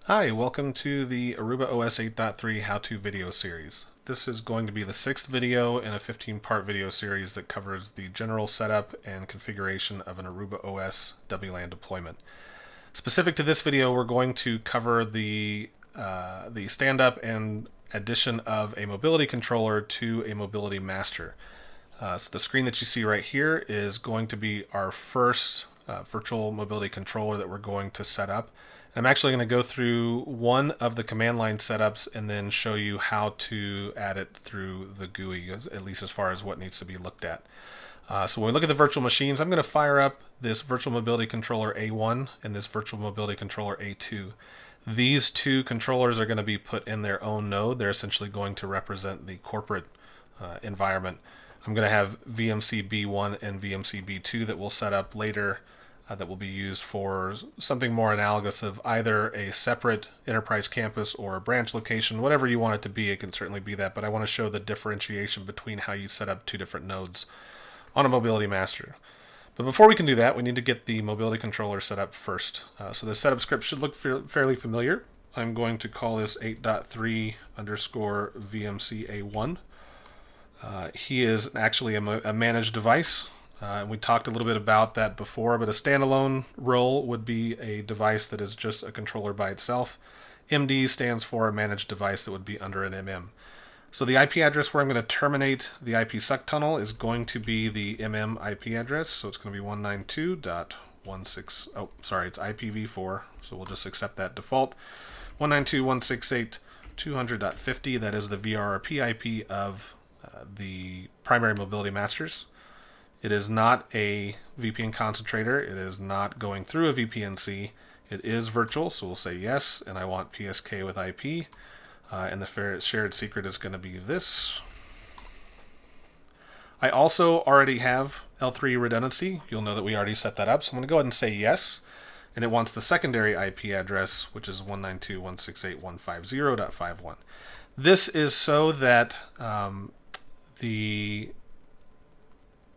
Hi, welcome to the Aruba OS 8.3 how-to video series. This is going to be the 6th video in a 15-part video series that covers the general setup and configuration of an Aruba OS WLAN deployment. Specific to this video, we're going to cover the stand-up and addition of a mobility controller to a mobility master. So the screen that you see right here is going to be our first virtual mobility controller that we're going to set up. I'm actually going to go through one of the command line setups and then show you how to add it through the GUI, at least as far as what needs to be looked at. So when we look at the virtual machines, I'm going to fire up this virtual mobility controller A1 and this virtual mobility controller A2. These two controllers are going to be put in their own node. They're essentially going to represent the corporate environment. I'm going to have VMC B1 and VMC B2 that we'll set up later that will be used for something more analogous of either a separate enterprise campus or a branch location, whatever you want it to be. It can certainly be that, but I want to show the differentiation between how you set up two different nodes on a mobility master. But before we can do that, we need to get the mobility controller set up first. So the setup script should look fairly familiar. I'm going to call this 8.3 underscore VMCA1. He is actually a managed device. We talked a little bit about that before, but a standalone role would be a device that is just a controller by itself. MD stands for a managed device that would be under an MM. So the IP address where I'm going to terminate the IPsec tunnel is going to be the MM IP address. So it's going to be 192.16. Oh, sorry, it's IPv4. So we'll just accept that default. 192.168.200.50. That is the VRRP IP of the primary mobility masters. It is not a VPN concentrator. It is not going through a VPNC. It is virtual, so we'll say yes, and I want PSK with IP. And the shared secret is going to be this. I also already have L3 redundancy. You'll know that we already set that up, so I'm going to go ahead and say yes. And it wants the secondary IP address, which is 192.168.150.51. This is so that the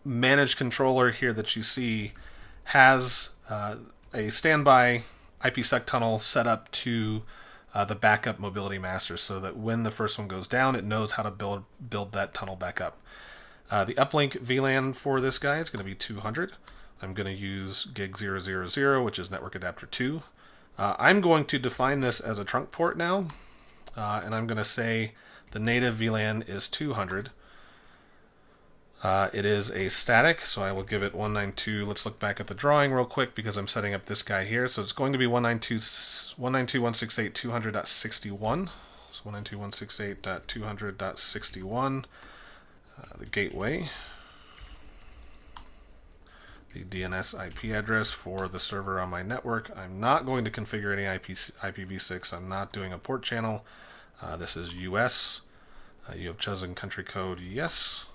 managed controller here that you see has a standby IPsec tunnel set up to the backup mobility master, so that when the first one goes down, it knows how to build that tunnel back up. The uplink VLAN for this guy is going to be 200. I'm going to use gig 000, which is network adapter 2. I'm going to define this as a trunk port now, and I'm going to say the native VLAN is 200. It is a static, so I will give it 192. Let's look back at the drawing real quick because I'm setting up this guy here. So it's going to be 192.168.200.61. So 192.168.200.61. The gateway. The DNS IP address for the server on my network. I'm not going to configure any IPv6. I'm not doing a port channel. This is US. You have chosen country code yes.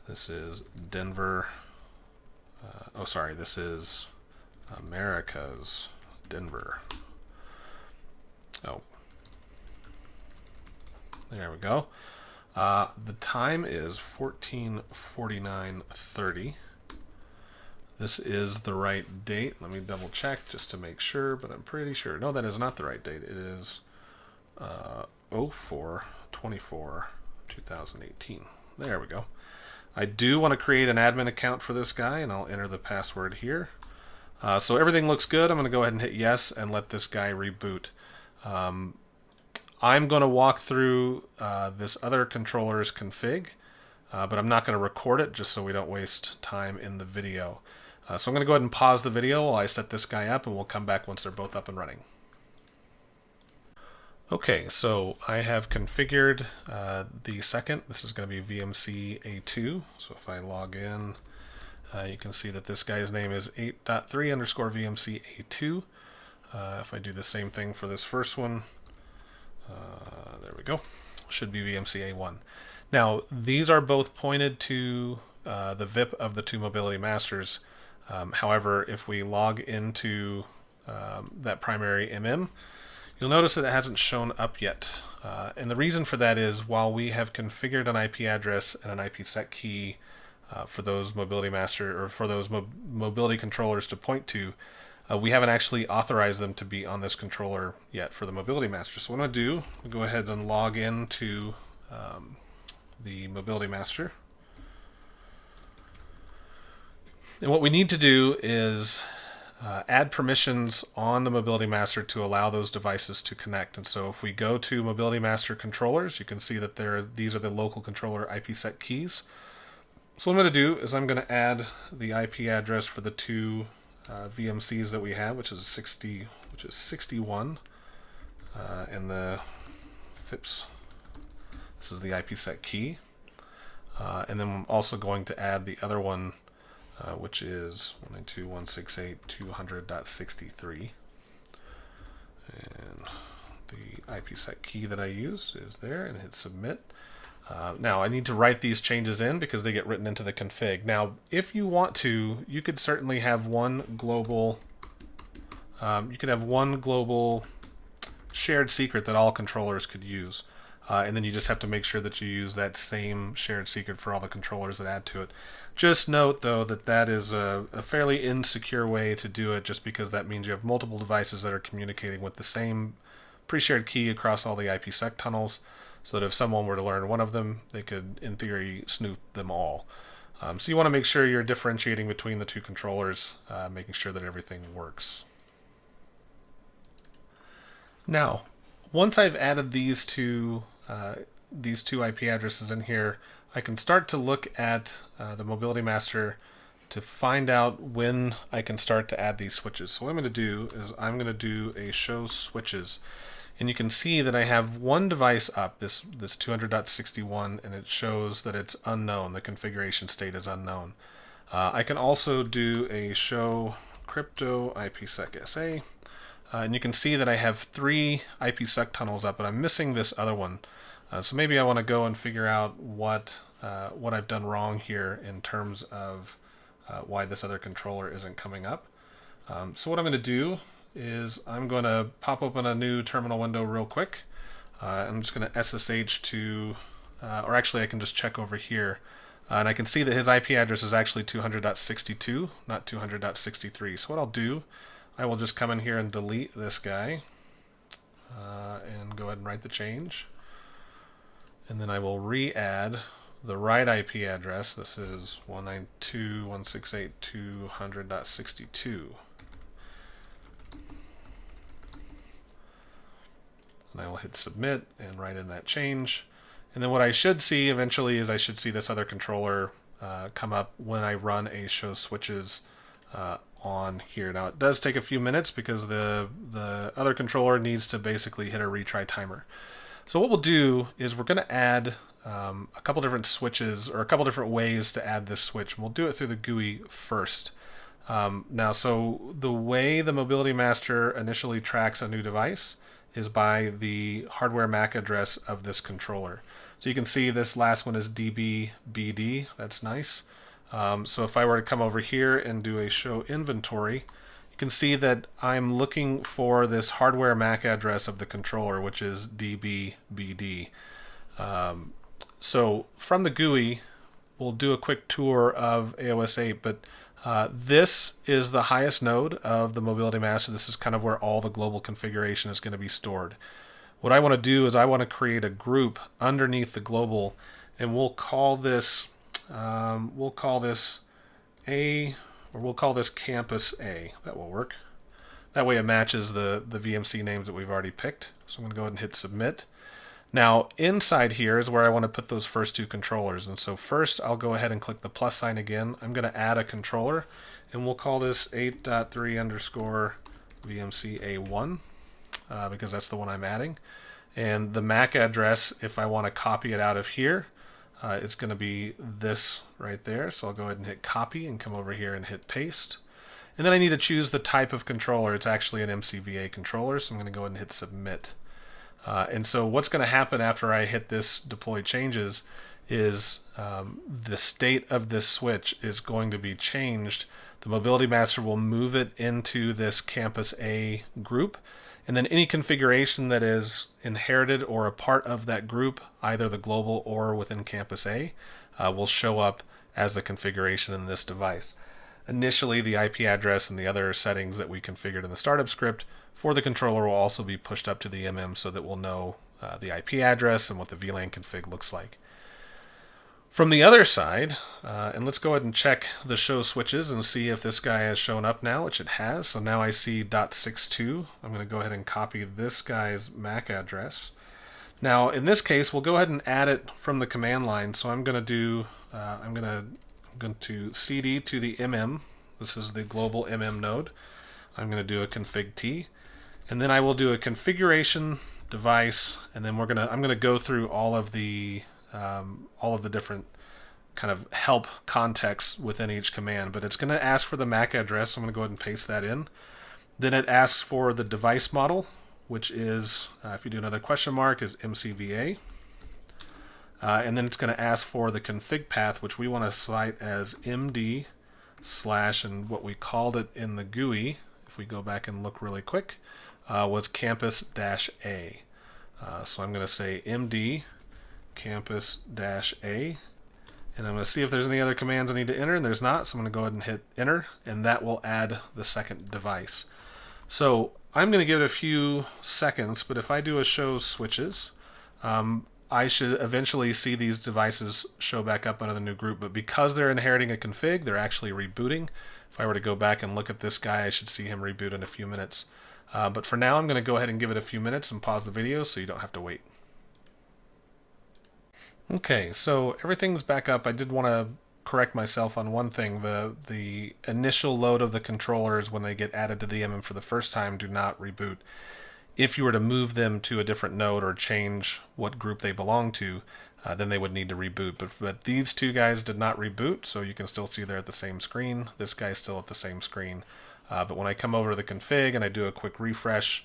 This is Denver. This is America's Denver. Oh, there we go. The time is 14:49:30. This is the right date. Let me double check just to make sure, but I'm pretty sure. No, that is not the right date. It is 04/24/2018. There we go. I do want to create an admin account for this guy, and I'll enter the password here. So everything looks good. I'm going to go ahead and hit yes and let this guy reboot. I'm going to walk through this other controller's config, but I'm not going to record it just so we don't waste time in the video. So I'm going to go ahead and pause the video while I set this guy up, and we'll come back once they're both up and running. Okay, so I have configured the second. This is going to be VMC A2. So if I log in, you can see that this guy's name is 8.3 underscore VMC A2. If I do the same thing for this first one, there we go. Should be VMC A1. Now, these are both pointed to the VIP of the two mobility masters. However, if we log into that primary MM, you'll notice that it hasn't shown up yet. And the reason for that is while we have configured an IP address and an IPsec key for those mobility master or for those mobility controllers to point to, We haven't actually authorized them to be on this controller yet for the Mobility Master. So what I'm going to do, I'll go ahead and log into the Mobility Master. And what we need to do is add permissions on the Mobility Master to allow those devices to connect. And so if we go to Mobility Master controllers, you can see that these are the local controller IPsec keys. So what I'm going to do is I'm going to add the IP address for the two VMCs that we have, which is 61, and the FIPS. This is the IPsec key, and then I'm also going to add the other one, which is 192.168.200.63, and the IPsec key that I use is there, and hit submit. Now I need to write these changes in because they get written into the config. Now, if you want to, you could certainly have one global. You could have one global shared secret that all controllers could use, and then you just have to make sure that you use that same shared secret for all the controllers that add to it. Just note, though, that that is a fairly insecure way to do it, just because that means you have multiple devices that are communicating with the same pre-shared key across all the IPsec tunnels, so that if someone were to learn one of them, they could, in theory, snoop them all. So you want to make sure you're differentiating between the two controllers, making sure that everything works. Now, once I've added these two IP addresses in here, I can start to look at the Mobility Master to find out when I can start to add these switches. So what I'm going to do is I'm going to do a show switches. And you can see that I have one device up, this 200.61, and it shows that it's unknown. The configuration state is unknown. I can also do a show crypto IPsec SA, and you can see that I have 3 IPsec tunnels up, but I'm missing this other one. So maybe I want to go and figure out what I've done wrong here in terms of why this other controller isn't coming up. So what I'm going to do is I'm going to pop open a new terminal window real quick. I'm just going to SSH to, or actually I can just check over here. And I can see that his IP address is actually 200.62, not 200.63. So what I'll do, I will just come in here and delete this guy and go ahead and write the change. And then I will re-add the right IP address. This is 192.168.200.62. And I will hit submit and write in that change. And then what I should see eventually is I should see this other controller come up when I run a show switches on here. Now it does take a few minutes because the other controller needs to basically hit a retry timer. So what we'll do is we're going to add a couple different switches, or a couple different ways to add this switch. We'll do it through the GUI first. Now, so the way the Mobility Master initially tracks a new device is by the hardware MAC address of this controller. So you can see this last one is DBBD. That's nice. So if I were to come over here and do a show inventory, you can see that I'm looking for this hardware MAC address of the controller, which is DBBD. So from the GUI, we'll do a quick tour of AOS 8, but this is the highest node of the Mobility Master. This is kind of where all the global configuration is going to be stored. What I want to do is I want to create a group underneath the global, and we'll call this A, or we'll call this Campus A. That will work. That way it matches the VMC names that we've already picked. So I'm going to go ahead and hit submit. Now inside here is where I want to put those first two controllers, and so first I'll go ahead and click the plus sign again. I'm going to add a controller, and we'll call this 8.3_VMC A1 because that's the one I'm adding. And the MAC address, if I want to copy it out of here, is going to be this right there. So I'll go ahead and hit copy and come over here and hit paste. And then I need to choose the type of controller. It's actually an MCVA controller, so I'm going to go ahead and hit submit. And so what's going to happen after I hit this deploy changes is the state of this switch is going to be changed. The Mobility Master will move it into this Campus A group, and then any configuration that is inherited or a part of that group, either the global or within Campus A, will show up as the configuration in this device. Initially, the IP address and the other settings that we configured in the startup script for the controller will also be pushed up to the MM so that we'll know the IP address and what the VLAN config looks like. From the other side, and let's go ahead and check the show switches and see if this guy has shown up now, which it has. So now I see .62. I'm going to go ahead and copy this guy's MAC address. Now in this case, we'll go ahead and add it from the command line. So I'm going to do, I'm going to cd to the MM. This is the global MM node. I'm going to do a config T, and then I will do a configuration device, and then I'm going to go through all of the different kind of help contexts within each command, but it's going to ask for the MAC address. So I'm going to go ahead and paste that in. Then it asks for the device model, which is, if you do another question mark, is MCVA. And then it's going to ask for the config path, which we want to cite as MD / and what we called it in the GUI, if we go back and look really quick, was campus-A. So I'm going to say MD campus-A, and I'm going to see if there's any other commands I need to enter, and there's not, so I'm going to go ahead and hit enter, and that will add the second device. So I'm going to give it a few seconds, but if I do a show switches, I should eventually see these devices show back up under the new group, but because they're inheriting a config, they're actually rebooting. If I were to go back and look at this guy, I should see him reboot in a few minutes. But for now, I'm going to go ahead and give it a few minutes and pause the video so you don't have to wait. Okay, so everything's back up. I did want to correct myself on one thing. The initial load of the controllers when they get added to the MM for the first time do not reboot. If you were to move them to a different node or change what group they belong to, then they would need to reboot. But these two guys did not reboot, so you can still see they're at the same screen. This guy's still at the same screen. But when I come over to the config and I do a quick refresh,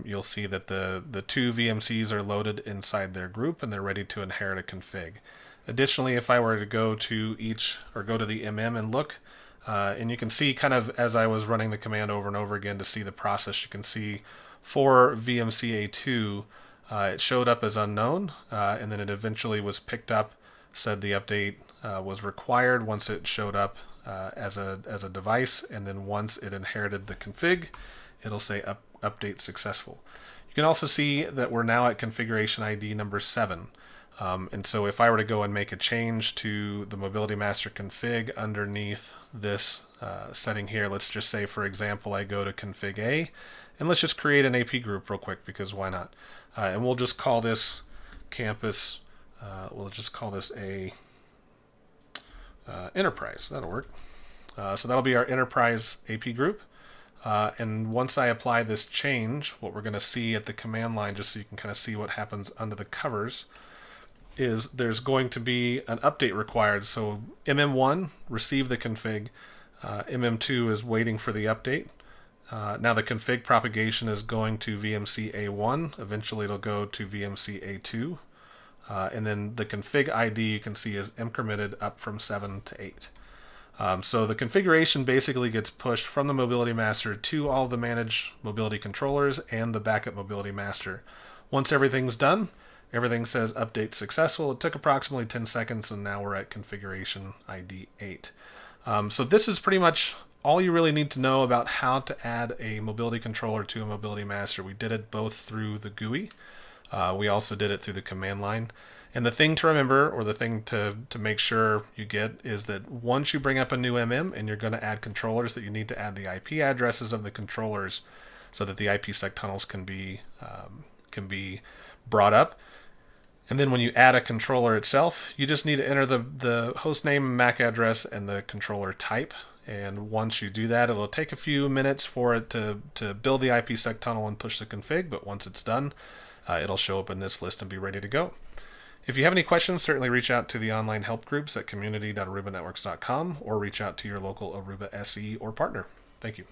you'll see that the two VMCs are loaded inside their group and they're ready to inherit a config. Additionally, if I were to go to the MM and look, and you can see kind of as I was running the command over and over again to see the process, you can see for VMCA2, it showed up as unknown, and then it eventually was picked up, said the update was required once it showed up as a device, and then once it inherited the config, it'll say update successful. You can also see that we're now at configuration ID number 7. And so if I were to go and make a change to the Mobility Master config underneath this setting here, let's just say, for example, I go to config A, and let's just create an AP group real quick, because why not? And we'll just call this campus, we'll just call this a enterprise. That'll work. So that'll be our enterprise AP group. And once I apply this change, what we're going to see at the command line, just so you can kind of see what happens under the covers, is there's going to be an update required. So MM1 received the config, MM2 is waiting for the update. Now the config propagation is going to VMC A1, eventually it'll go to VMC A2, and then the config ID you can see is incremented up from 7 to 8. So the configuration basically gets pushed from the Mobility Master to all of the managed mobility controllers and the backup Mobility Master. Once everything's done, everything says update successful. It took approximately 10 seconds, and now we're at configuration ID 8. So this is pretty much all you really need to know about how to add a mobility controller to a Mobility Master. We did it both through the GUI. We also did it through the command line. And the thing to remember, or the thing to make sure you get, is that once you bring up a new MM and you're going to add controllers, that you need to add the IP addresses of the controllers so that the IPsec tunnels can be brought up. And then when you add a controller itself, you just need to enter the host name, MAC address, and the controller type. And once you do that, it'll take a few minutes for it to build the IPsec tunnel and push the config, but once it's done, it'll show up in this list and be ready to go. If you have any questions, certainly reach out to the online help groups at community.arubanetworks.com or reach out to your local Aruba SE or partner. Thank you.